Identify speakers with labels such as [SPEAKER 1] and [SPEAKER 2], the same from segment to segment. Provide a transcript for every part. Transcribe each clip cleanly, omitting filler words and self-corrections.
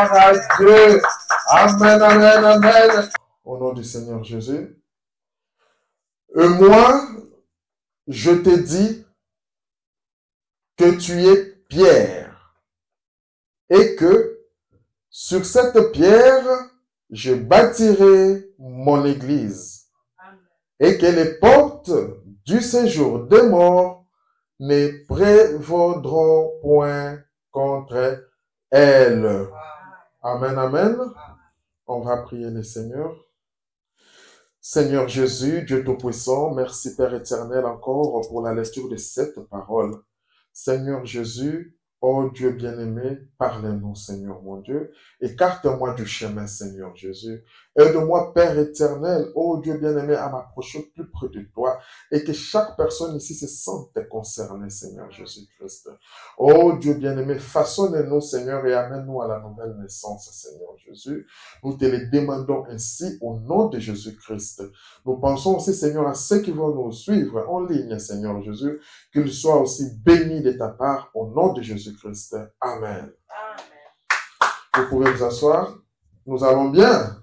[SPEAKER 1] Gloire à Dieu. Amen, amen, amen. Au nom du Seigneur Jésus. Et moi, je te dis que tu es pierre et que sur cette pierre, je bâtirai mon église et que les portes du séjour des morts ne prévaudront point contre elle. Amen, amen. On va prier le Seigneur. Seigneur Jésus, Dieu Tout-Puissant, merci Père éternel encore pour la lecture de cette parole. Seigneur Jésus, oh Dieu bien-aimé, parlez-nous Seigneur mon Dieu, écarte-moi du chemin Seigneur Jésus. Aide-moi Père éternel, oh Dieu bien-aimé, à m'approcher plus près de toi et que chaque personne ici se sente concernée Seigneur Jésus-Christ. Oh Dieu bien-aimé, façonne-nous Seigneur et amène-nous à la nouvelle naissance Seigneur Jésus. Nous te le demandons ainsi au nom de Jésus-Christ. Nous pensons aussi Seigneur à ceux qui vont nous suivre en ligne Seigneur Jésus, qu'ils soient aussi bénis de ta part au nom de Jésus-Christ. Amen. Vous pouvez vous asseoir. Nous allons bien.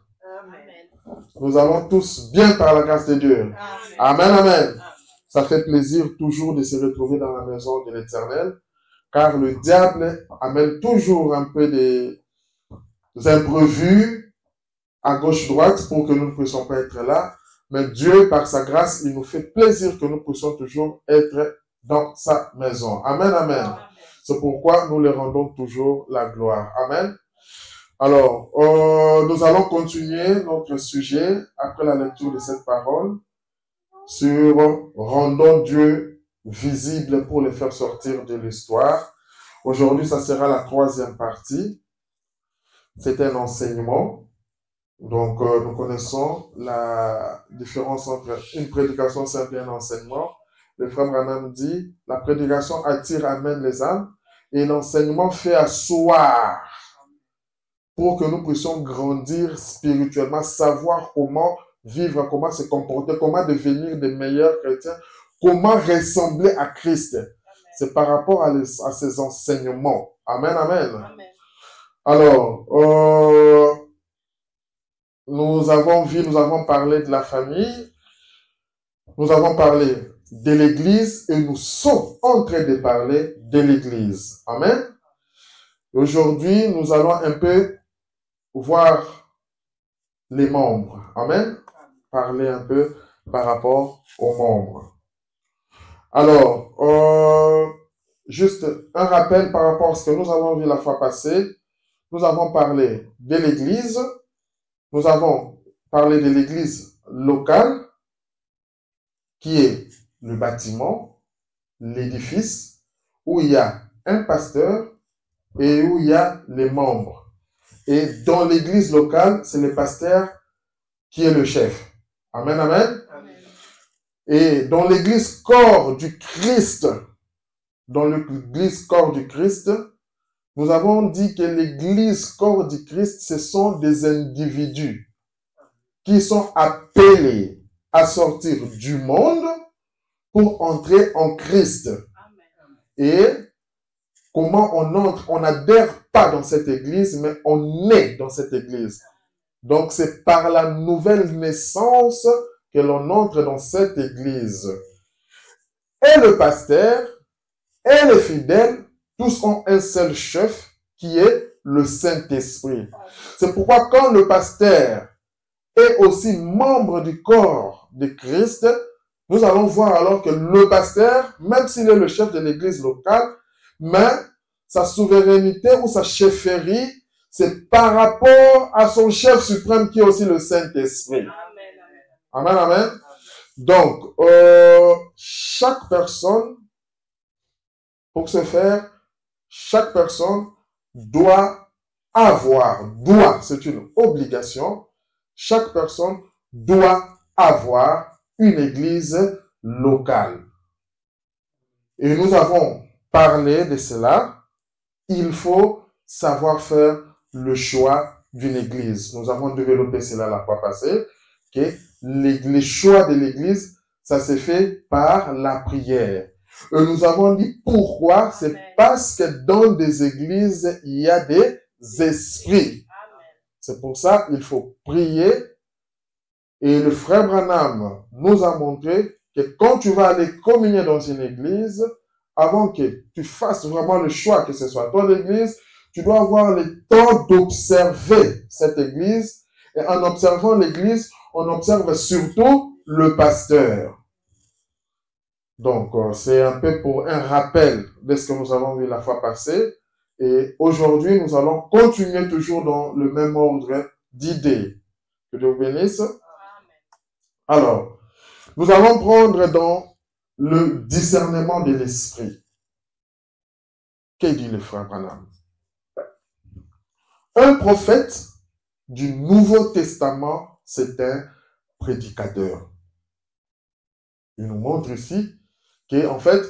[SPEAKER 1] Nous allons tous bien par la grâce de Dieu. Amen, amen. Ça fait plaisir toujours de se retrouver dans la maison de l'Éternel, car le diable amène toujours un peu des imprévus à gauche-droite pour que nous ne puissions pas être là. Mais Dieu, par sa grâce, il nous fait plaisir que nous puissions toujours être dans sa maison. Amen, amen. C'est pourquoi nous le rendons toujours la gloire. Amen. Alors, nous allons continuer notre sujet après la lecture de cette parole sur rendons Dieu visible pour le faire sortir de l'histoire. Aujourd'hui, ça sera la troisième partie. C'est un enseignement. Donc, nous connaissons la différence entre une prédication simple et un enseignement. Le frère Branham dit, la prédication attire, amène les âmes et l'enseignement fait asseoir pour que nous puissions grandir spirituellement, savoir comment vivre, comment se comporter, comment devenir des meilleurs chrétiens, comment ressembler à Christ. C'est par rapport à ces enseignements. Amen, amen. Amen. Alors, nous avons parlé de la famille, nous avons parlé de l'Église et nous sommes en train de parler de l'Église. Amen. Aujourd'hui, nous allons un peu voir les membres. Amen. Parler un peu par rapport aux membres. Alors, juste un rappel par rapport à ce que nous avons vu la fois passée. Nous avons parlé de l'Église. Nous avons parlé de l'Église locale, qui est le bâtiment, l'édifice, où il y a un pasteur et où il y a les membres. Et dans l'église locale, c'est le pasteur qui est le chef. Amen, amen. Amen. Et dans l'église corps du Christ, nous avons dit que l'église corps du Christ, ce sont des individus qui sont appelés à sortir du monde pour entrer en Christ. Et comment on entre? On n'adhère pas dans cette église, mais on est dans cette église. Donc, c'est par la nouvelle naissance que l'on entre dans cette église. Et le pasteur et les fidèles, tous ont un seul chef qui est le Saint-Esprit. C'est pourquoi quand le pasteur est aussi membre du corps de Christ, nous allons voir alors que le pasteur, même s'il est le chef de l'église locale, mais sa souveraineté ou sa chefferie, c'est par rapport à son chef suprême qui est aussi le Saint-Esprit. Amen, amen. Donc, chaque personne, pour ce faire, chaque personne doit, c'est une obligation, chaque personne doit avoir une église locale. Et nous avons parlé de cela. Il faut savoir faire le choix d'une église. Nous avons développé cela la fois passée, que les choix de l'église, ça se fait par la prière. Et nous avons dit pourquoi. C'est parce que dans des églises, il y a des esprits. C'est pour ça qu'il faut prier. Et le frère Branham nous a montré que quand tu vas aller communier dans une église, avant que tu fasses vraiment le choix que ce soit ton église, tu dois avoir le temps d'observer cette église. Et en observant l'église, on observe surtout le pasteur. Donc, c'est un peu pour un rappel de ce que nous avons vu la fois passée. Et aujourd'hui, nous allons continuer toujours dans le même ordre d'idées. Que Dieu vous bénisse. Alors, nous allons prendre dans le discernement de l'esprit. Que dit le frère Branham? Un prophète du Nouveau Testament, c'est un prédicateur. Il nous montre ici qu'en fait,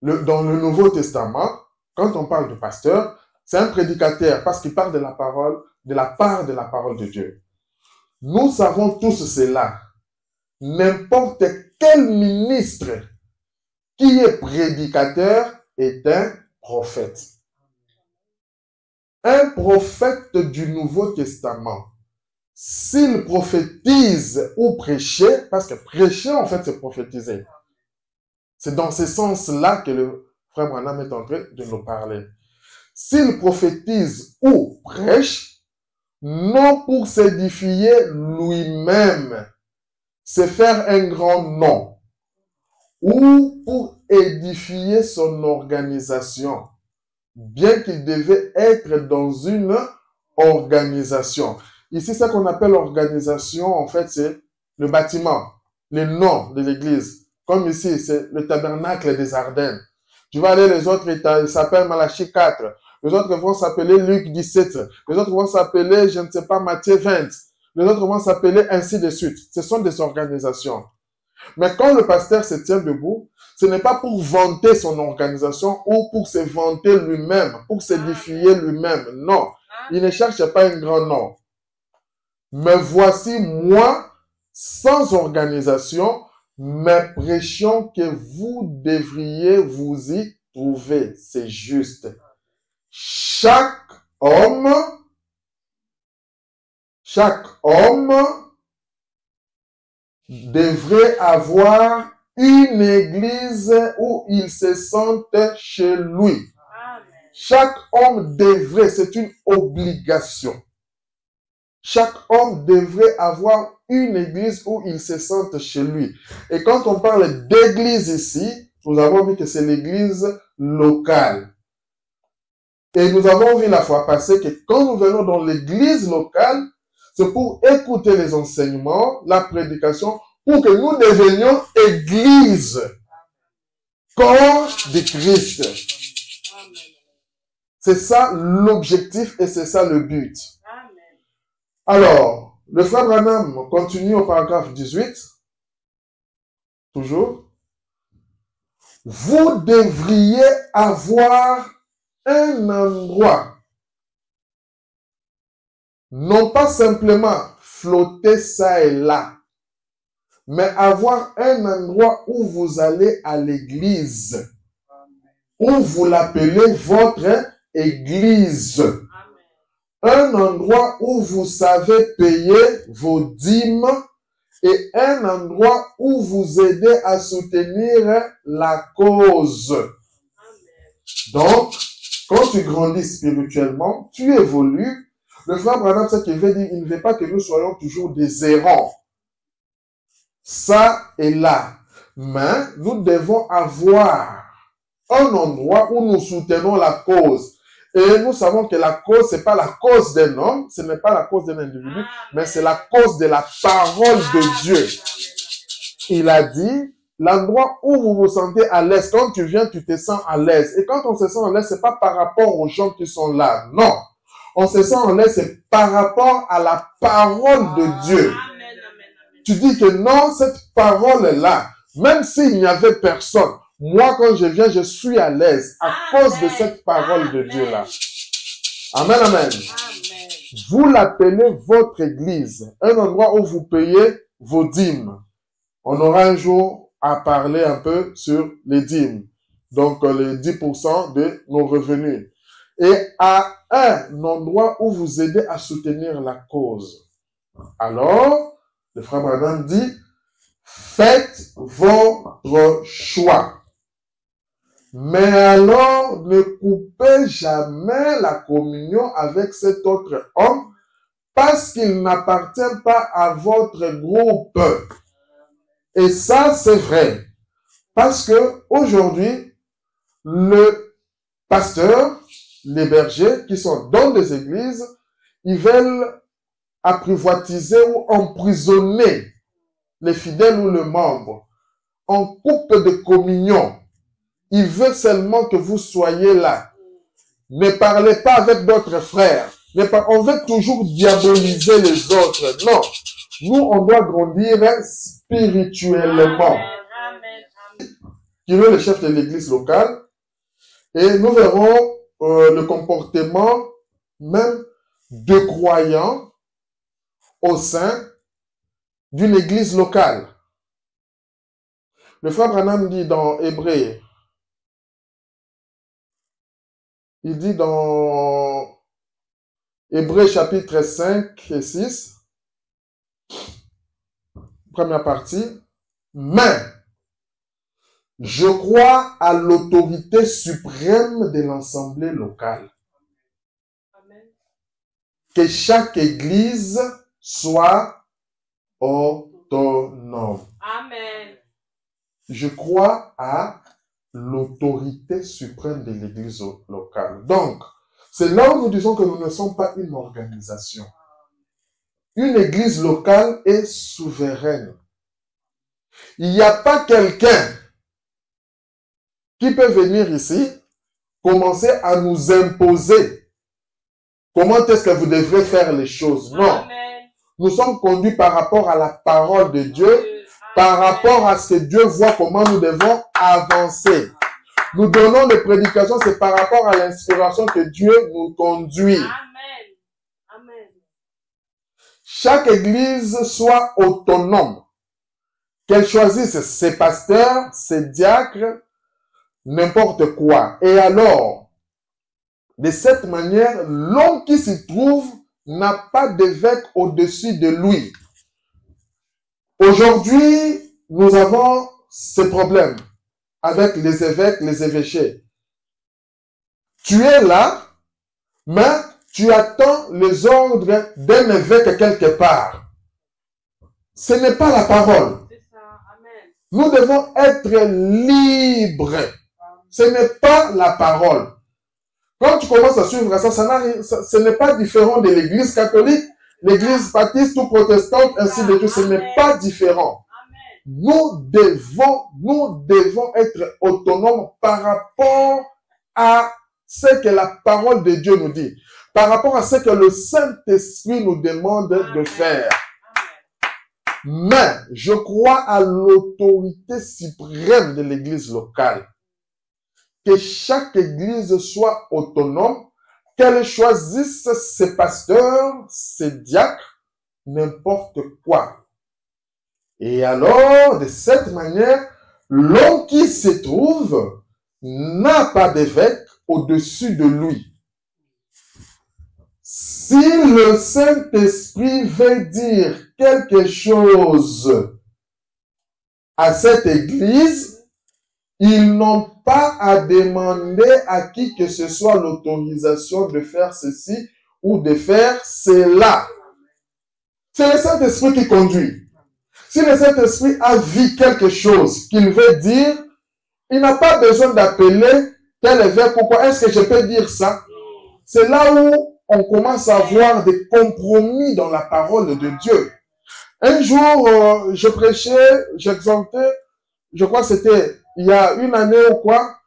[SPEAKER 1] dans le Nouveau Testament, quand on parle de pasteur, c'est un prédicateur parce qu'il parle de la parole, de la part de la parole de Dieu. Nous savons tous cela. N'importe quel ministre qui est prédicateur est un prophète. Un prophète du Nouveau Testament, s'il prophétise ou prêchait, parce que prêcher en fait c'est prophétiser. C'est dans ce sens-là que le frère Branham est en train de nous parler. S'il prophétise ou prêche, non pour s'édifier lui-même, c'est faire un grand nom, ou pour édifier son organisation, bien qu'il devait être dans une organisation. Ici, ce qu'on appelle organisation, en fait, c'est le bâtiment, le nom de l'église. Comme ici, c'est le tabernacle des Ardennes. Tu vas aller, les autres, ils s'appellent Malachie 4. Les autres vont s'appeler Luc 17. Les autres vont s'appeler, je ne sais pas, Matthieu 20. Les autres vont s'appeler ainsi de suite. Ce sont des organisations. Mais quand le pasteur se tient debout, ce n'est pas pour vanter son organisation ou pour se vanter lui-même, pour s'édifier lui-même. Non, il ne cherche pas un grand nom. Mais voici moi, sans organisation, mais prêchons que vous devriez vous y trouver. C'est juste. Chaque homme devrait avoir une église où il se sente chez lui. Chaque homme devrait, c'est une obligation. Chaque homme devrait avoir une église où il se sente chez lui. Et quand on parle d'église ici, nous avons vu que c'est l'église locale. Et nous avons vu la fois passée que quand nous venons dans l'église locale, c'est pour écouter les enseignements, la prédication, pour que nous devenions église, corps de Christ. C'est ça l'objectif et c'est ça le but. Alors, le frère Branham continue au paragraphe 18. Toujours. Vous devriez avoir un endroit, non pas simplement flotter ça et là, mais avoir un endroit où vous allez à l'église, où vous l'appelez votre église. Un endroit où vous savez payer vos dîmes et un endroit où vous aidez à soutenir la cause. Donc, quand tu grandis spirituellement, tu évolues. Le frère Branham, ce qu'il veut dire, il ne veut pas que nous soyons toujours des errants. Ça est là. Mais nous devons avoir un endroit où nous soutenons la cause. Et nous savons que la cause, c'est pas la cause d'un homme, ce n'est pas la cause d'un individu, mais c'est la cause de la parole de Dieu. Il a dit, l'endroit où vous vous sentez à l'aise, quand tu viens, tu te sens à l'aise. Et quand on se sent à l'aise, c'est pas par rapport aux gens qui sont là. Non. On se sent à l'aise, c'est par rapport à la parole de Dieu. Tu dis que non, cette parole-là, même s'il n'y avait personne, moi, quand je viens, je suis à l'aise à cause de cette parole de Dieu-là. Amen, amen. Vous l'appelez votre église, un endroit où vous payez vos dîmes. On aura un jour à parler un peu sur les dîmes, donc les 10% de nos revenus. et à un endroit où vous aidez à soutenir la cause. Alors, le frère Branham dit, faites votre choix. Mais alors, ne coupez jamais la communion avec cet autre homme parce qu'il n'appartient pas à votre groupe. Et ça, c'est vrai. Parce que aujourd'hui, le pasteur, les bergers qui sont dans des églises, ils veulent apprivoitiser ou emprisonner les fidèles ou les membres en coupe de communion. Il veut seulement que vous soyez là. Ne parlez pas avec d'autres frères. On veut toujours diaboliser les autres. Non. Nous, on doit grandir spirituellement. Qui est le chef de l'église locale. Et nous verrons le comportement même de croyants au sein d'une église locale. Le frère Branham dit dans Hébreux, il dit dans Hébreux chapitre 5 et 6, première partie, mais je crois à l'autorité suprême de l'assemblée locale. Amen. Que chaque église soit autonome. Amen. Je crois à l'autorité suprême de l'église locale. Donc, c'est là où nous disons que nous ne sommes pas une organisation. Une église locale est souveraine. Il n'y a pas quelqu'un qui peut venir ici, commencer à nous imposer comment est-ce que vous devrez faire les choses. Non. Amen. Nous sommes conduits par rapport à la parole de Dieu, Amen. Par rapport à ce que Dieu voit comment nous devons avancer. Nous donnons des prédications, c'est par rapport à l'inspiration que Dieu nous conduit. Amen. Amen. Chaque église soit autonome. Qu'elle choisisse ses pasteurs, ses diacres, n'importe quoi. Et alors, de cette manière, l'homme qui s'y trouve n'a pas d'évêque au-dessus de lui. Aujourd'hui, nous avons ce problème avec les évêques, les évêchés. Tu es là, mais tu attends les ordres d'un évêque quelque part. Ce n'est pas la parole. Nous devons être libres. Ce n'est pas la parole. Quand tu commences à suivre ça, ce n'est pas différent de l'église catholique, l'église baptiste ou protestante, ainsi de suite. Ce n'est pas différent. Nous devons être autonomes par rapport à ce que la parole de Dieu nous dit, par rapport à ce que le Saint-Esprit nous demande de faire. Mais je crois à l'autorité suprême de l'église locale. Que chaque église soit autonome, qu'elle choisisse ses pasteurs, ses diacres, n'importe quoi. Et alors, de cette manière, l'homme qui se trouve n'a pas d'évêque au-dessus de lui. Si le Saint-Esprit veut dire quelque chose à cette église, ils n'ont pas à demander à qui que ce soit l'autorisation de faire ceci ou de faire cela. C'est le Saint-Esprit qui conduit. Si le Saint-Esprit a vu quelque chose qu'il veut dire, il n'a pas besoin d'appeler tel évêque. Pourquoi est-ce que je peux dire ça? C'est là où on commence à voir des compromis dans la parole de Dieu. Un jour, je prêchais, j'exhortais, je crois que c'était il y a une année ou quoi,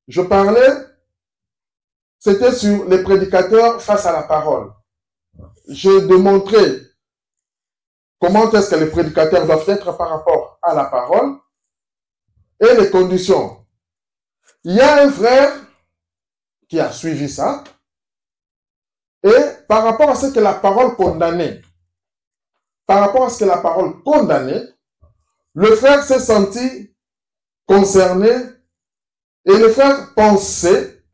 [SPEAKER 1] je parlais, c'était sur les prédicateurs face à la parole. Je démontrais comment est-ce que les prédicateurs doivent être par rapport à la parole et les conditions. Il y a un frère qui a suivi ça et par rapport à ce que la parole condamnait, le frère s'est senti concerné et le frère pensait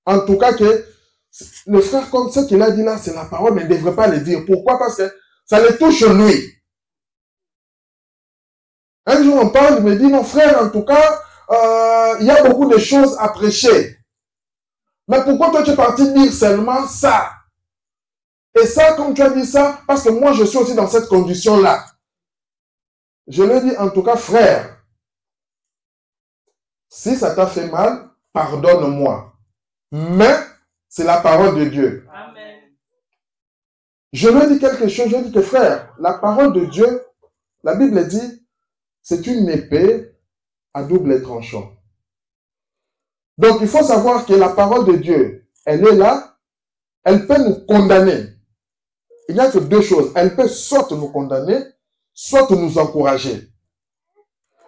[SPEAKER 1] en tout cas que le frère, comme ce qu'il a dit là, c'est la parole, mais il ne devrait pas le dire. Pourquoi? Parce que ça le touche lui. Un jour, on parle, il me dit, non frère, en tout cas, il y a beaucoup de choses à prêcher. Mais pourquoi toi, tu es parti dire seulement ça? Et ça, comme tu as dit ça, parce que moi, je suis aussi dans cette condition-là. Je lui ai dit, en tout cas, frère, si ça t'a fait mal, pardonne-moi. Mais, c'est la parole de Dieu.
[SPEAKER 2] Amen.
[SPEAKER 1] Je lui ai dit quelque chose, je lui ai dit que frère, la parole de Dieu, la Bible dit, c'est une épée à double tranchant. Donc, il faut savoir que la parole de Dieu, elle est là, elle peut nous condamner. Il n'y a que deux choses. Elle peut soit nous condamner, soit nous encourager.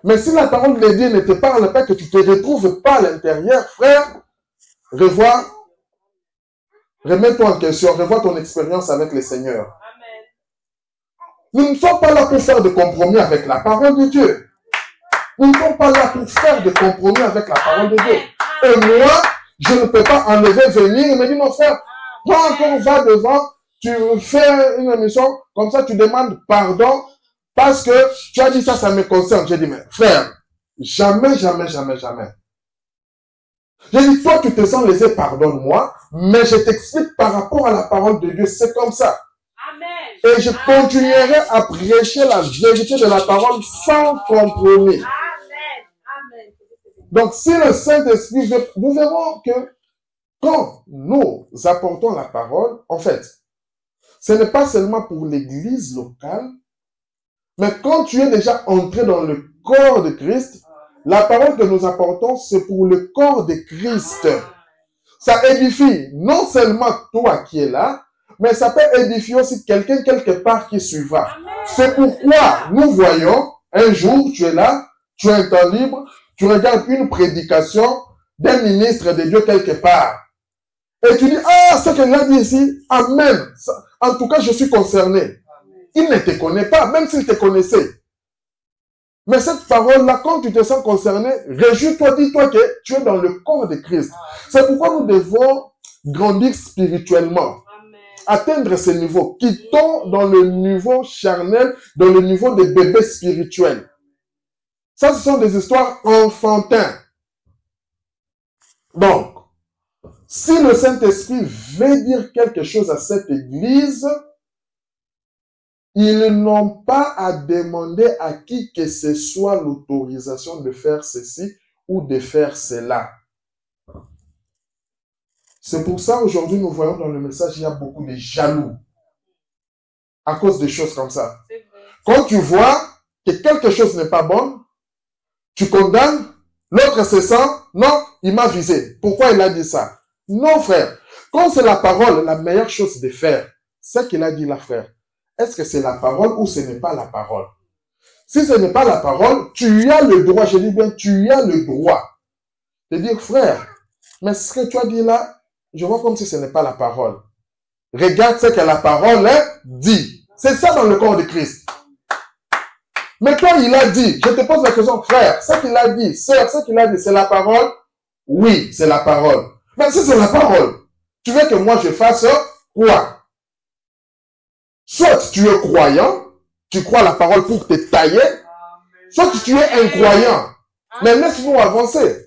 [SPEAKER 1] Mais si la parole de Dieu ne te parle pas, que tu ne te retrouves pas à l'intérieur, frère, remets-toi en question, revois ton expérience avec le Seigneur.
[SPEAKER 2] Amen.
[SPEAKER 1] Nous ne sommes pas là pour faire de compromis avec la parole de Dieu. Nous ne sommes pas là pour faire de compromis avec la parole de Dieu. Et moi, je ne peux pas enlever, venir et me dire, mon frère, toi encore va devant, tu fais une émission, comme ça tu demandes pardon, parce que tu as dit ça, ça me concerne. J'ai dit, mais frère, jamais, jamais, jamais, jamais. J'ai dit, toi tu te sens lésé, pardonne-moi, mais je t'explique par rapport à la parole de Dieu, c'est comme ça.
[SPEAKER 2] Amen.
[SPEAKER 1] Et je continuerai à prêcher la vérité de la parole sans compromis.
[SPEAKER 2] Amen.
[SPEAKER 1] Donc, si le Saint-Esprit, nous verrons que quand nous apportons la parole, en fait, ce n'est pas seulement pour l'église locale, mais quand tu es déjà entré dans le corps de Christ, la parole que nous apportons, c'est pour le corps de Christ. Ça édifie non seulement toi qui es là, mais ça peut édifier aussi quelqu'un quelque part qui suivra. C'est pourquoi nous voyons, un jour, tu es là, tu as un temps libre, tu regardes une prédication d'un ministre de Dieu quelque part. Et tu dis, ah, ce qu'il a dit ici, amen. En tout cas, je suis concerné. Il ne te connaît pas, même s'il te connaissait. Mais cette parole-là, quand tu te sens concerné, réjouis-toi, dis-toi que tu es dans le corps de Christ. C'est pourquoi nous devons grandir spirituellement. Atteindre ce niveau. Quittons dans le niveau charnel, dans le niveau des bébés spirituels. Ça, ce sont des histoires enfantines. Donc, si le Saint-Esprit veut dire quelque chose à cette église, ils n'ont pas à demander à qui que ce soit l'autorisation de faire ceci ou de faire cela. C'est pour ça aujourd'hui nous voyons dans le message il y a beaucoup de jaloux à cause de choses comme ça. Quand tu vois que quelque chose n'est pas bon, tu condamnes, l'autre se sent, non, il m'a visé. Pourquoi il a dit ça? Non frère, quand c'est la parole, la meilleure chose de faire, c'est qu'il a dit là frère. Est-ce que c'est la parole ou ce n'est pas la parole? Si ce n'est pas la parole, tu as le droit, je dis bien, tu as le droit de dire, frère, mais ce que tu as dit là, je vois comme si ce n'est pas la parole. Regarde ce que la parole dit. C'est ça dans le corps de Christ. Mais toi, il a dit, je te pose la question, frère, ce qu'il a dit, sœur, ce qu'il a dit, c'est la parole? Oui, c'est la parole. Mais si c'est la parole, tu veux que moi je fasse quoi? Soit tu es croyant, tu crois la parole pour te tailler, soit tu es incroyant. Mais laisse-nous avancer.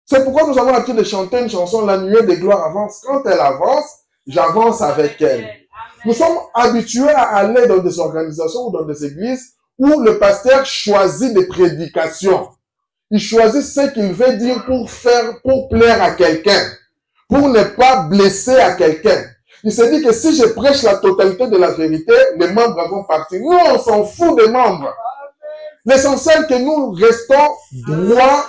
[SPEAKER 1] C'est pourquoi nous avons l'habitude de chanter une chanson, La nuée des gloires avance. Quand elle avance, j'avance avec elle. Nous sommes habitués à aller dans des organisations ou dans des églises où le pasteur choisit des prédications. Il choisit ce qu'il veut dire pour plaire à quelqu'un, pour ne pas blesser à quelqu'un. Il se dit que si je prêche la totalité de la vérité, les membres vont partir. Nous, on s'en fout des membres. L'essentiel que nous restons droits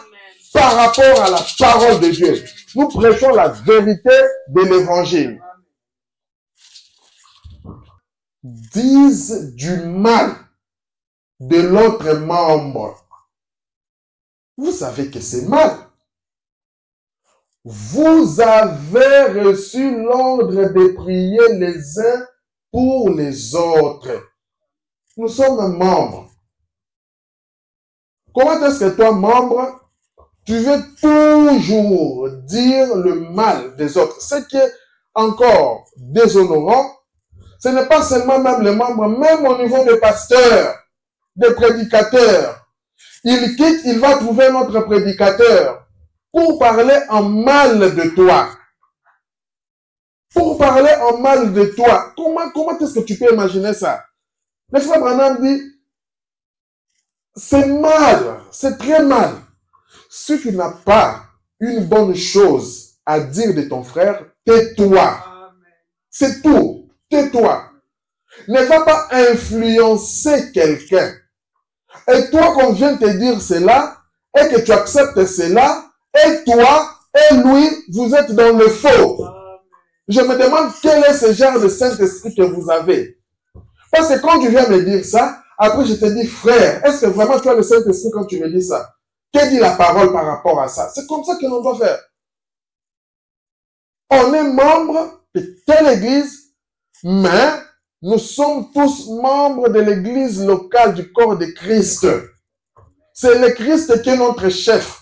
[SPEAKER 1] par rapport à la parole de Dieu. Nous prêchons la vérité de l'évangile. Disent du mal de l'autre membre. Vous savez que c'est mal. Vous avez reçu l'ordre de prier les uns pour les autres. Nous sommes membres. Comment est-ce que toi, membre, Tu veux toujours dire le mal des autres. Ce qui est encore déshonorant, ce n'est pas seulement même les membres, même au niveau des pasteurs, des prédicateurs. Il quitte, il va trouver un autre prédicateur pour parler en mal de toi. Pour parler en mal de toi. Comment est-ce que tu peux imaginer ça? Le frère Branham dit, c'est mal, c'est très mal. Si tu n'as pas une bonne chose à dire de ton frère, tais-toi. C'est tout. Tais-toi. Ne va pas influencer quelqu'un. Et toi, qu'on vient te dire cela, et que tu acceptes cela, et toi, et lui, vous êtes dans le faux. Je me demande quel est ce genre de Saint-Esprit que vous avez. Parce que quand tu viens me dire ça, après je te dis, frère, est-ce que vraiment tu as le Saint-Esprit quand tu me dis ça? Que dit la parole par rapport à ça? C'est comme ça que l'on doit faire. On est membre de telle église, mais nous sommes tous membres de l'église locale du corps de Christ. C'est le Christ qui est notre chef.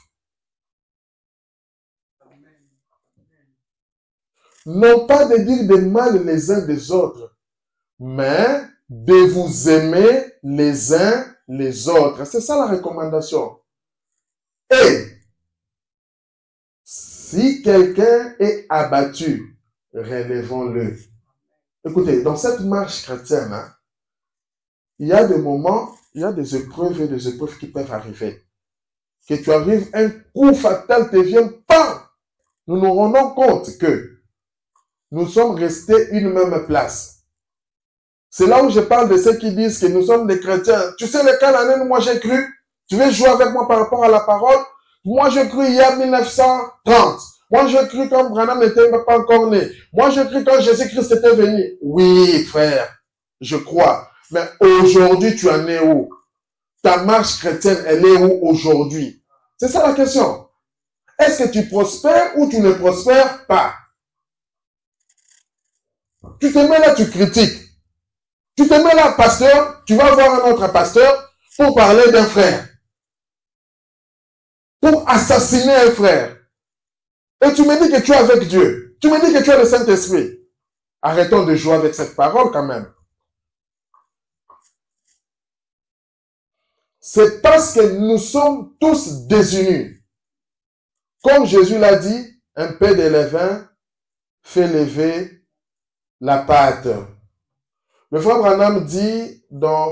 [SPEAKER 1] Non pas de dire des mal les uns des autres, mais de vous aimer les uns les autres. C'est ça la recommandation. Et si quelqu'un est abattu, relevons-le. Écoutez, dans cette marche chrétienne, il y a des moments, il y a des épreuves et des épreuves qui peuvent arriver. Que tu arrives, un coup fatal te vient, pas. Nous nous rendons compte que nous sommes restés une même place. C'est là où je parle de ceux qui disent que nous sommes des chrétiens. Tu sais lequel année moi j'ai cru? Tu veux jouer avec moi par rapport à la parole? Moi j'ai cru il y a 1930. Moi j'ai cru quand Branham n'était pas encore né. Moi j'ai cru quand Jésus-Christ était venu. Oui frère, je crois. Mais aujourd'hui tu en es où? Ta marche chrétienne, elle est où aujourd'hui? C'est ça la question. Est-ce que tu prospères ou tu ne prospères pas? Tu te mets là, tu critiques. Tu te mets là, pasteur, tu vas voir un autre pasteur pour parler d'un frère. Pour assassiner un frère. Et tu me dis que tu es avec Dieu. Tu me dis que tu as le Saint-Esprit. Arrêtons de jouer avec cette parole quand même. C'est parce que nous sommes tous désunis. Comme Jésus l'a dit, un peu de levain fait lever la pâte. Le frère Branham dit dans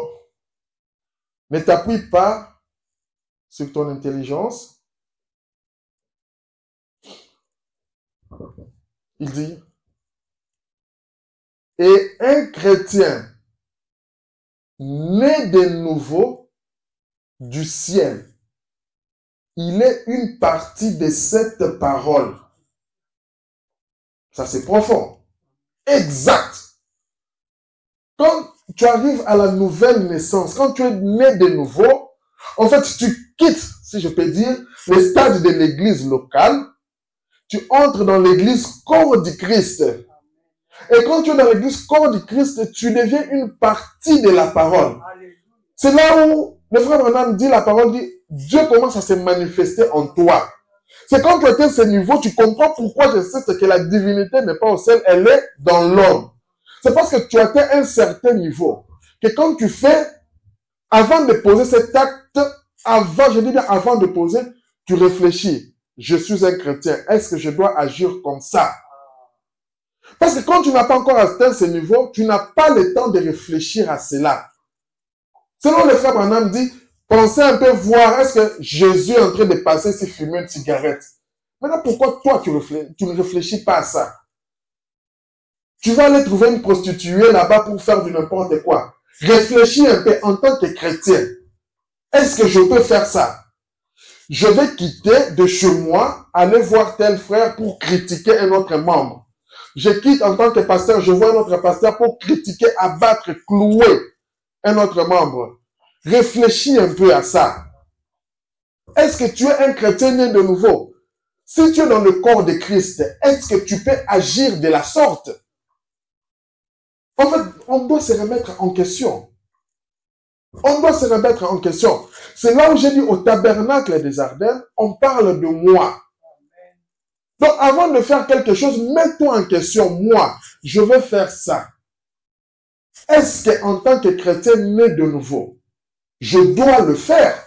[SPEAKER 1] « Ne t'appuie pas sur ton intelligence ». Il dit « Et un chrétien né de nouveau du ciel, il est une partie de cette parole. » Ça c'est profond. Exact. Quand tu arrives à la nouvelle naissance, quand tu es né de nouveau, en fait, tu quittes, si je peux dire, le stade de l'église locale, tu entres dans l'église corps du Christ. Et quand tu es dans l'église corps du Christ, tu deviens une partie de la parole. C'est là où le frère Branham dit, la parole dit, Dieu commence à se manifester en toi. C'est quand tu atteins ce niveau, tu comprends pourquoi je sais que la divinité n'est pas au ciel, elle est dans l'homme. C'est parce que tu atteins un certain niveau. Que quand tu fais, avant de poser cet acte, je dis bien avant de poser, tu réfléchis. Je suis un chrétien. Est-ce que je dois agir comme ça? Parce que quand tu n'as pas encore atteint ce niveau, tu n'as pas le temps de réfléchir à cela. Selon le frère Branham dit, pensez un peu voir, est-ce que Jésus est en train de passer s'il fumait une cigarette? Maintenant, pourquoi toi, tu ne réfléchis pas à ça? Tu vas aller trouver une prostituée là-bas pour faire du n'importe quoi. Réfléchis un peu en tant que chrétien. Est-ce que je peux faire ça? Je vais quitter de chez moi, aller voir tel frère pour critiquer un autre membre. Je quitte en tant que pasteur, je vois un autre pasteur pour critiquer, abattre, clouer un autre membre. Réfléchis un peu à ça. Est-ce que tu es un chrétien né de nouveau? Si tu es dans le corps de Christ, est-ce que tu peux agir de la sorte? En fait, on doit se remettre en question. On doit se remettre en question. C'est là où j'ai dit au tabernacle des Ardennes, on parle de moi. Donc, avant de faire quelque chose, mets-toi en question. Moi, je veux faire ça. Est-ce qu'en tant que chrétien né de nouveau, je dois le faire?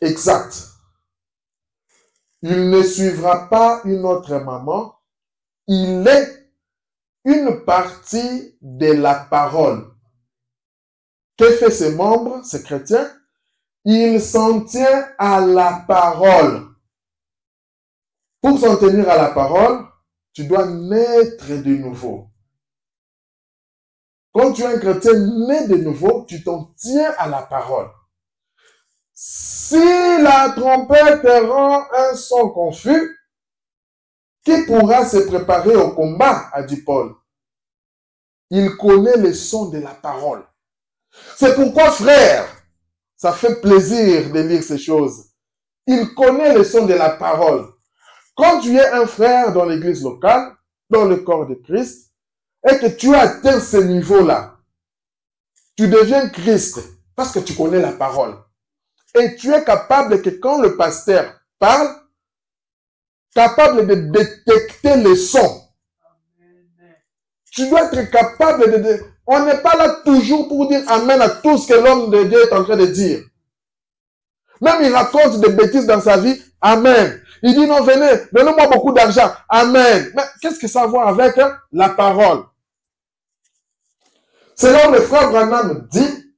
[SPEAKER 1] Exact. Il ne suivra pas une autre maman. Il est une partie de la parole. Que fait ses membres, ces chrétiens? Il s'en tient à la parole. Pour s'en tenir à la parole, tu dois naître de nouveau. Quand tu es un chrétien né de nouveau, tu t'en tiens à la parole. Si la trompette rend un son confus, qui pourra se préparer au combat, a dit Paul? Il connaît le son de la parole. C'est pourquoi, frère, ça fait plaisir de lire ces choses. Il connaît le son de la parole. Quand tu es un frère dans l'église locale, dans le corps de Christ, et que tu as atteint ce niveau-là, tu deviens Christ parce que tu connais la parole. Et tu es capable que quand le pasteur parle, capable de détecter les sons. Tu dois être capable de... On n'est pas là toujours pour dire amen à tout ce que l'homme de Dieu est en train de dire. Même il raconte des bêtises dans sa vie, amen. Il dit non, venez, donnez-moi beaucoup d'argent, amen. Mais qu'est-ce que ça a à voir avec la parole? C'est là où le frère Branham dit,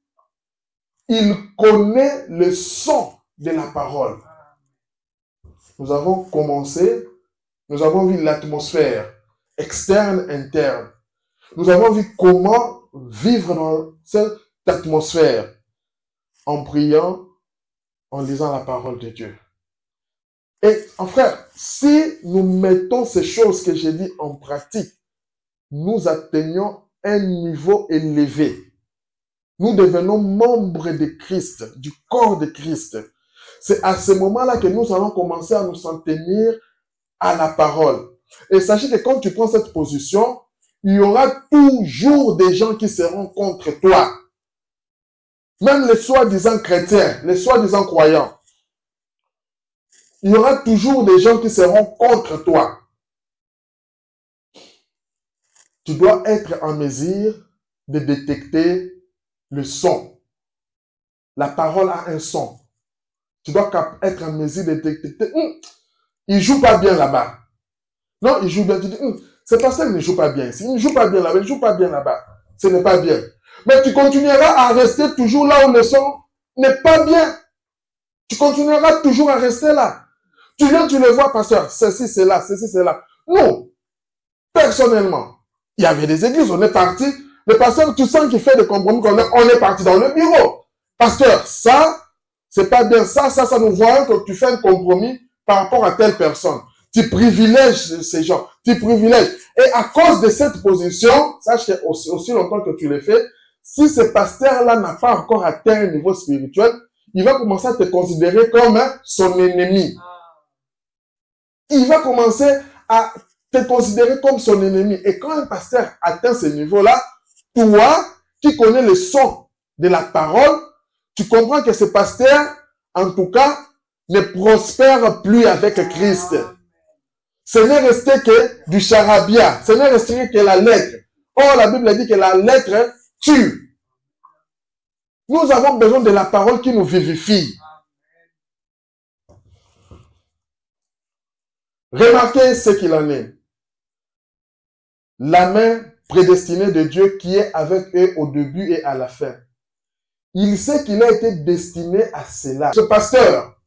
[SPEAKER 1] il connaît le son de la parole. Nous avons commencé, nous avons vu l'atmosphère externe, interne. Nous avons vu comment vivre dans cette atmosphère en priant, en lisant la parole de Dieu. Et en frère, si nous mettons ces choses que j'ai dit en pratique, nous atteignons un niveau élevé. Nous devenons membres de Christ, du corps de Christ. C'est à ce moment-là que nous allons commencer à nous en tenir à la parole. Et sachez que quand tu prends cette position, il y aura toujours des gens qui seront contre toi. Même les soi-disant chrétiens, les soi-disant croyants. Il y aura toujours des gens qui seront contre toi. Tu dois être en mesure de détecter le son. La parole a un son. Tu dois être en mesure de détecter. Il joue pas bien là-bas. Non, il joue bien. Tu dis, c'est parce qu'il ne joue pas bien ici. Il ne joue pas bien là-bas, il ne joue pas bien là-bas. Ce n'est pas bien. Mais tu continueras à rester toujours là où le son n'est pas bien. Tu continueras toujours à rester là. Tu viens, tu le vois, pasteur, ceci, c'est là, ceci, c'est là. Non. Personnellement, il y avait des églises, on est parti. Le pasteur, tu sens qu'il fait des compromis, on est parti dans le bureau. Pasteur, ça, c'est pas bien. Ça, nous voit que tu fais un compromis par rapport à telle personne. Tu privilèges ces gens. Tu privilèges. Et à cause de cette position, sache que aussi longtemps que tu le fais, si ce pasteur-là n'a pas encore atteint un niveau spirituel, il va commencer à te considérer comme son ennemi. Il va commencer à te considérer comme son ennemi. Et quand un pasteur atteint ce niveau-là, toi, qui connais le son de la parole, tu comprends que ce pasteur, en tout cas, ne prospère plus avec Christ. Ce n'est resté que du charabia. Ce n'est resté que la lettre. Or, la Bible dit que la lettre tue. Nous avons besoin de la parole qui nous vivifie. Remarquez ce qu'il en est. La main prédestinée de Dieu qui est avec eux au début et à la fin. Il sait qu'il a été destiné à cela. Ce pasteur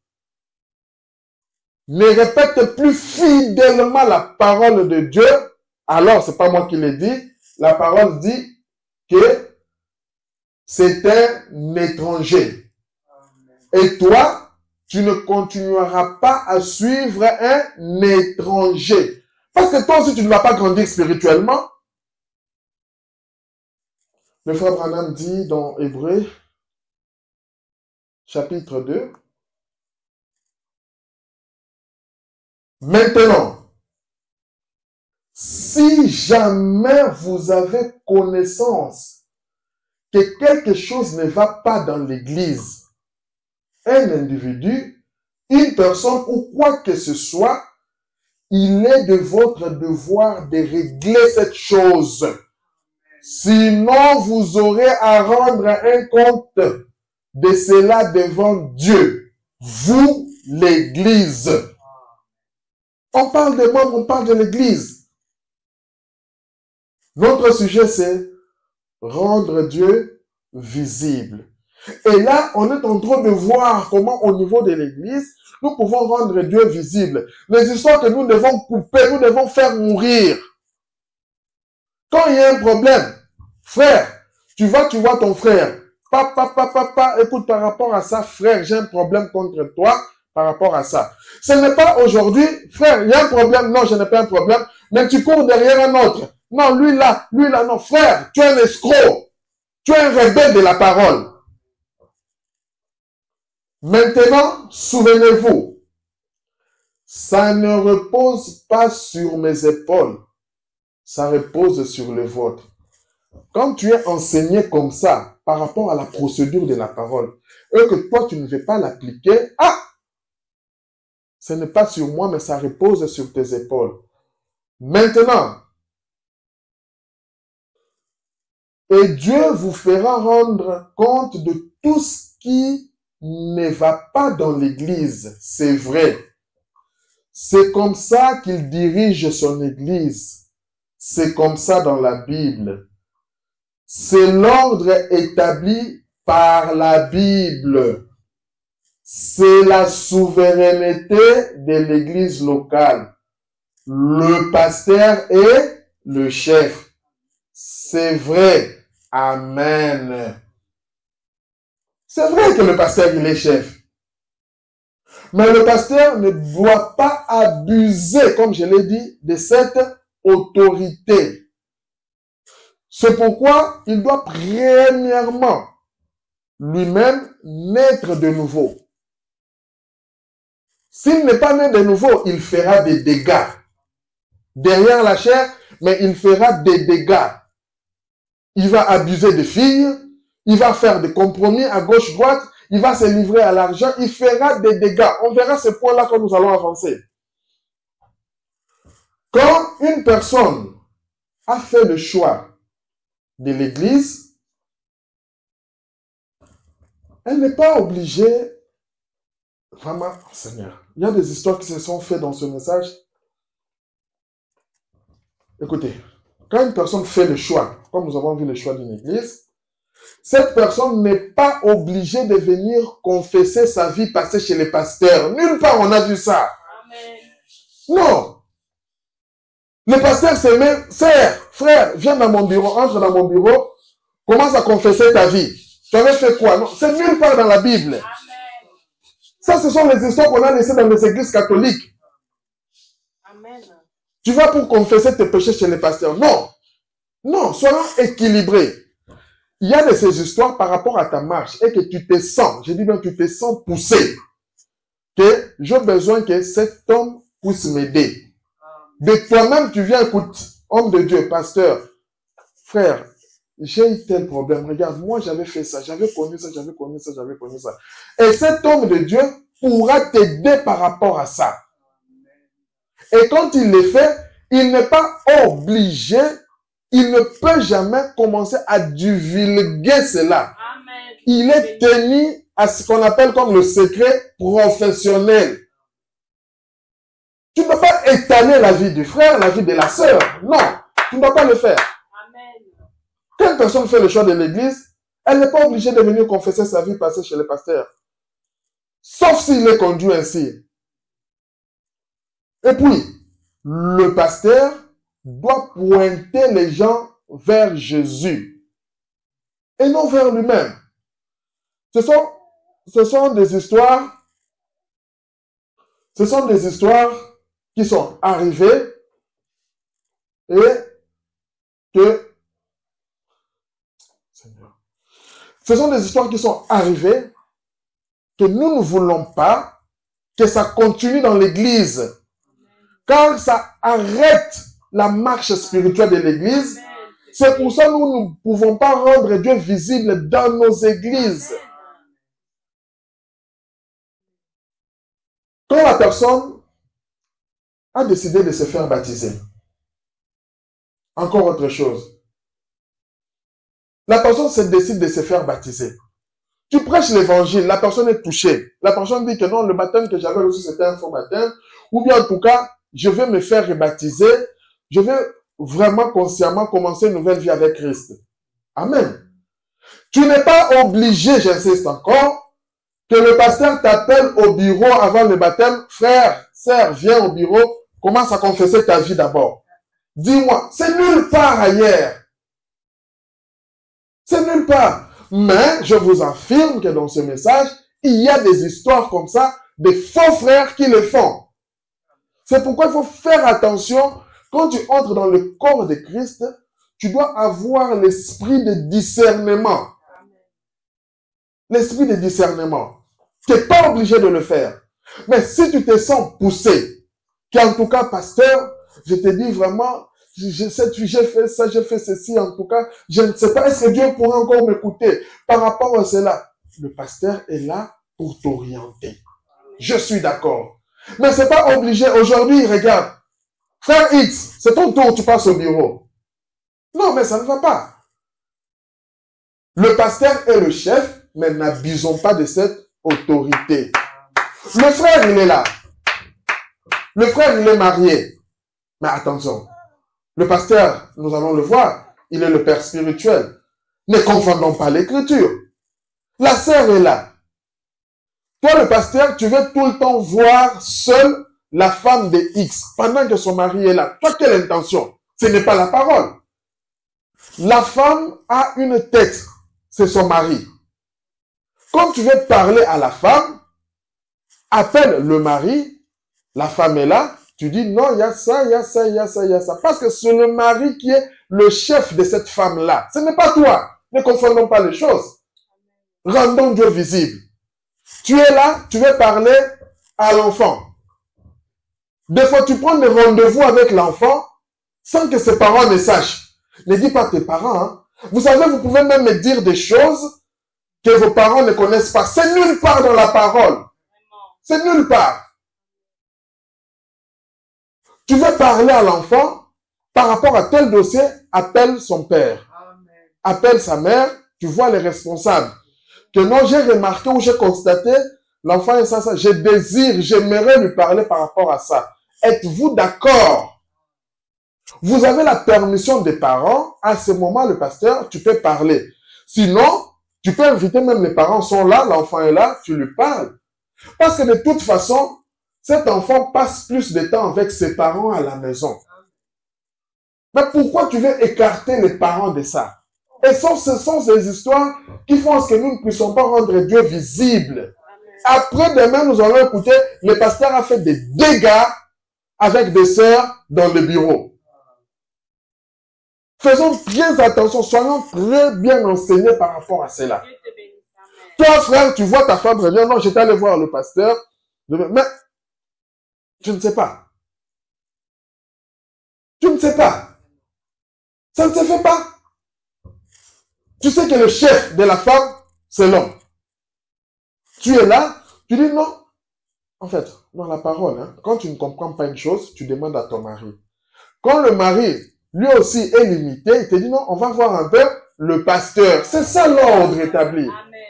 [SPEAKER 1] ne répète plus fidèlement la parole de Dieu. Alors, c'est pas moi qui l'ai dit. La parole dit que c'est un étranger. Et toi, tu ne continueras pas à suivre un étranger. Parce que toi aussi, tu ne vas pas grandir spirituellement. Le frère Branham dit dans Hébreux, chapitre 2, maintenant, si jamais vous avez connaissance que quelque chose ne va pas dans l'église, un individu, une personne ou quoi que ce soit, il est de votre devoir de régler cette chose. Sinon, vous aurez à rendre un compte de cela devant Dieu. Vous, l'église. On parle des membres, on parle de l'église. Notre sujet, c'est rendre Dieu visible. Et là, on est en train de voir comment, au niveau de l'église, nous pouvons rendre Dieu visible. Les histoires que nous devons couper, nous devons faire mourir. Quand il y a un problème, frère, tu vois ton frère. Papa, écoute, par rapport à ça, frère, j'ai un problème contre toi par rapport à ça. Ce n'est pas aujourd'hui, frère, il y a un problème. Non, je n'ai pas un problème. Mais tu cours derrière un autre. Non, lui là, non. Frère, tu es un escroc. Tu es un rebelle de la parole. Maintenant, souvenez-vous, ça ne repose pas sur mes épaules. Ça repose sur le vôtre. Quand tu es enseigné comme ça, par rapport à la procédure de la parole, et que toi, tu ne veux pas l'appliquer, ce n'est pas sur moi, mais ça repose sur tes épaules. Maintenant, et Dieu vous fera rendre compte de tout ce qui ne va pas dans l'église. C'est vrai. C'est comme ça qu'il dirige son église. C'est comme ça dans la Bible. C'est l'ordre établi par la Bible. C'est la souveraineté de l'église locale. Le pasteur est le chef. C'est vrai. Amen. C'est vrai que le pasteur, il est chef. Mais le pasteur ne doit pas abuser, comme je l'ai dit, de cette autorité. C'est pourquoi il doit premièrement lui-même naître de nouveau. S'il n'est pas né de nouveau, il fera des dégâts. Derrière la chair, mais il fera des dégâts. Il va abuser des filles, il va faire des compromis à gauche-droite, il va se livrer à l'argent, il fera des dégâts. On verra ce point-là quand nous allons avancer. Quand une personne a fait le choix de l'église, elle n'est pas obligée, vraiment, Seigneur, il y a des histoires qui se sont faites dans ce message. Écoutez, quand une personne fait le choix, comme nous avons vu le choix d'une église, cette personne n'est pas obligée de venir confesser sa vie passée chez les pasteurs. Nulle part on a vu ça.
[SPEAKER 2] Amen.
[SPEAKER 1] Non. Le pasteur se met, frère, viens dans mon bureau, entre dans mon bureau, commence à confesser ta vie. Tu avais fait quoi? Non, c'est nulle part dans la Bible.
[SPEAKER 2] Amen.
[SPEAKER 1] Ça, ce sont les histoires qu'on a laissées dans les églises catholiques.
[SPEAKER 2] Amen.
[SPEAKER 1] Tu vas pour confesser tes péchés chez les pasteurs. Non. Non, soyons équilibrés. Il y a de ces histoires par rapport à ta marche et que tu te sens, je dis bien tu te sens poussé, que j'ai besoin que cet homme puisse m'aider. De toi-même, tu viens, écoute, homme de Dieu, pasteur, frère, j'ai eu tel problème, regarde, moi j'avais fait ça, j'avais connu ça. Et cet homme de Dieu pourra t'aider par rapport à ça. Et quand il le fait, il n'est pas obligé, il ne peut jamais commencer à divulguer cela.
[SPEAKER 2] Amen.
[SPEAKER 1] Il est tenu à ce qu'on appelle comme le secret professionnel. Tu ne peux pas étaler la vie du frère, la vie de la sœur. Non, tu ne dois pas le faire.
[SPEAKER 2] Amen.
[SPEAKER 1] Quand une personne fait le choix de l'église, elle n'est pas obligée de venir confesser sa vie passée chez le pasteur. Sauf s'il est conduit ainsi. Et puis, le pasteur doit pointer les gens vers Jésus et non vers lui-même. Ce sont des histoires qui sont arrivées et que ce sont des histoires qui sont arrivées que nous ne voulons pas que ça continue dans l'église. Car ça arrête la marche spirituelle de l'église, C'est pour ça que nous ne pouvons pas rendre Dieu visible dans nos églises. Quand la personne a décidé de se faire baptiser, encore autre chose, la personne se décide de se faire baptiser. Tu prêches l'évangile, la personne est touchée. La personne dit que non, le baptême que j'avais reçu, c'était un faux baptême. Ou bien en tout cas, je vais me faire rebaptiser. Je vais vraiment consciemment commencer une nouvelle vie avec Christ. Amen. Tu n'es pas obligé, j'insiste encore, que le pasteur t'appelle au bureau avant le baptême. Frère, sœur, viens au bureau, commence à confesser ta vie d'abord. Dis-moi, c'est nulle part ailleurs. C'est nulle part. Mais je vous affirme que dans ce message, il y a des histoires comme ça, des faux frères qui le font. C'est pourquoi il faut faire attention. Quand tu entres dans le corps de Christ, tu dois avoir l'esprit de discernement. L'esprit de discernement. Tu n'es pas obligé de le faire. Mais si tu te sens poussé, qu'en tout cas, pasteur, je te dis vraiment, j'ai fait ça, j'ai fait ceci, en tout cas, je ne sais pas, est-ce que Dieu pourra encore m'écouter par rapport à cela? Le pasteur est là pour t'orienter. Je suis d'accord. Mais c'est pas obligé. Aujourd'hui, regarde, frère X, c'est ton tour, tu passes au bureau. Non, mais ça ne va pas. Le pasteur est le chef, mais n'abusons pas de cette autorité. Le frère, il est là. Le frère, il est marié. Mais attention, le pasteur, nous allons le voir, il est le père spirituel. Ne confondons pas l'écriture. La sœur est là. Toi, le pasteur, tu veux tout le temps voir seule la femme de X, pendant que son mari est là. Toi, quelle intention? Ce n'est pas la parole. La femme a une tête, c'est son mari. Quand tu veux parler à la femme, appelle le mari, la femme est là, tu dis non, il y a ça, il y a ça, il y a ça, il y a ça. Parce que c'est le mari qui est le chef de cette femme-là. Ce n'est pas toi. Ne confondons pas les choses. Rendons Dieu visible. Tu es là, tu veux parler à l'enfant. Des fois, tu prends des rendez-vous avec l'enfant sans que ses parents ne sachent. Ne dis pas tes parents. Hein. Vous savez, vous pouvez même me dire des choses que vos parents ne connaissent pas. C'est nulle part dans la parole. C'est nulle part. Tu veux parler à l'enfant par rapport à tel dossier, appelle son père. Appelle sa mère, tu vois les responsables. Que non, j'ai remarqué ou j'ai constaté, l'enfant est ça, ça. Je désire, j'aimerais lui parler par rapport à ça. Êtes-vous d'accord? Vous avez la permission des parents. À ce moment, le pasteur, tu peux parler. Sinon, tu peux inviter, même les parents sont là, l'enfant est là, tu lui parles. Parce que de toute façon, cet enfant passe plus de temps avec ses parents à la maison. Mais pourquoi tu veux écarter les parents de ça? Et ce sont ces histoires qui font ce que nous ne puissions pas rendre Dieu visible. Après-demain, nous allons écouter, le pasteur a fait des dégâts avec des sœurs dans le bureau. Faisons bien attention, soyons très bien enseignés par rapport à cela. Toi, frère, tu vois ta femme revient, non, j'étais allé voir le pasteur, mais je ne sais pas. Tu ne sais pas. Ça ne se fait pas. Tu sais que le chef de la femme, c'est l'homme. Tu es là, tu dis non. En fait, dans la parole, hein, quand tu ne comprends pas une chose, tu demandes à ton mari. Quand le mari, lui aussi, est limité, il te dit non, on va voir un peu le pasteur. C'est ça l'ordre établi. Amen.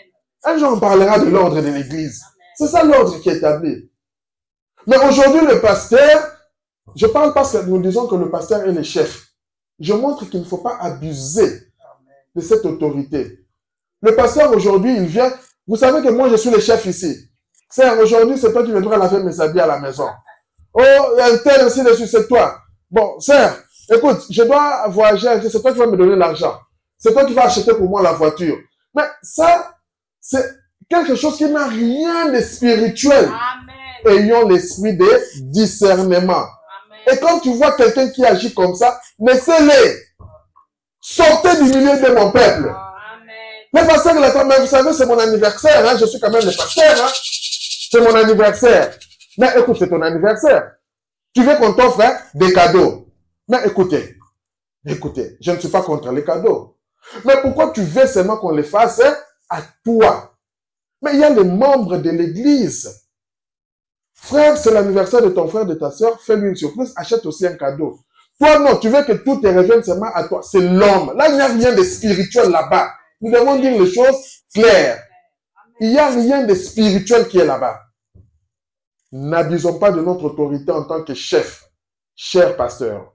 [SPEAKER 1] Un jour, on parlera de l'ordre de l'église. C'est ça l'ordre qui est établi. Mais aujourd'hui, le pasteur, je parle parce que nous disons que le pasteur est le chef. Je montre qu'il ne faut pas abuser de cette autorité. Le pasteur aujourd'hui, il vient, vous savez que moi je suis le chef ici. Sœur, aujourd'hui c'est toi qui viendras laver mes habits à la maison. Oh, un tel aussi dessus, c'est toi. Bon, sœur, écoute, je dois voyager, c'est toi qui vas me donner l'argent. C'est toi qui vas acheter pour moi la voiture. Mais ça, c'est quelque chose qui n'a rien de spirituel. Amen. Ayons l'esprit de discernement. Amen. Et quand tu vois quelqu'un qui agit comme ça, laissez-les. Sortez du milieu de mon peuple. Amen. Mais pasteur, mais vous savez, c'est mon anniversaire. Hein? Je suis quand même le pasteur. Hein? C'est mon anniversaire. Mais écoute, c'est ton anniversaire. Tu veux qu'on t'offre des cadeaux. Mais écoutez, Écoutez, je ne suis pas contre les cadeaux. Mais pourquoi tu veux seulement qu'on les fasse à toi? Mais il y a les membres de l'église. Frère, c'est l'anniversaire de ton frère, de ta soeur, fais-lui une surprise, achète aussi un cadeau. Toi, non, tu veux que tout te revienne seulement à toi. C'est l'homme. Là, il n'y a rien de spirituel là-bas. Nous devons dire les choses claires. Il n'y a rien de spirituel qui est là-bas. N'abusons pas de notre autorité en tant que chef, cher pasteur.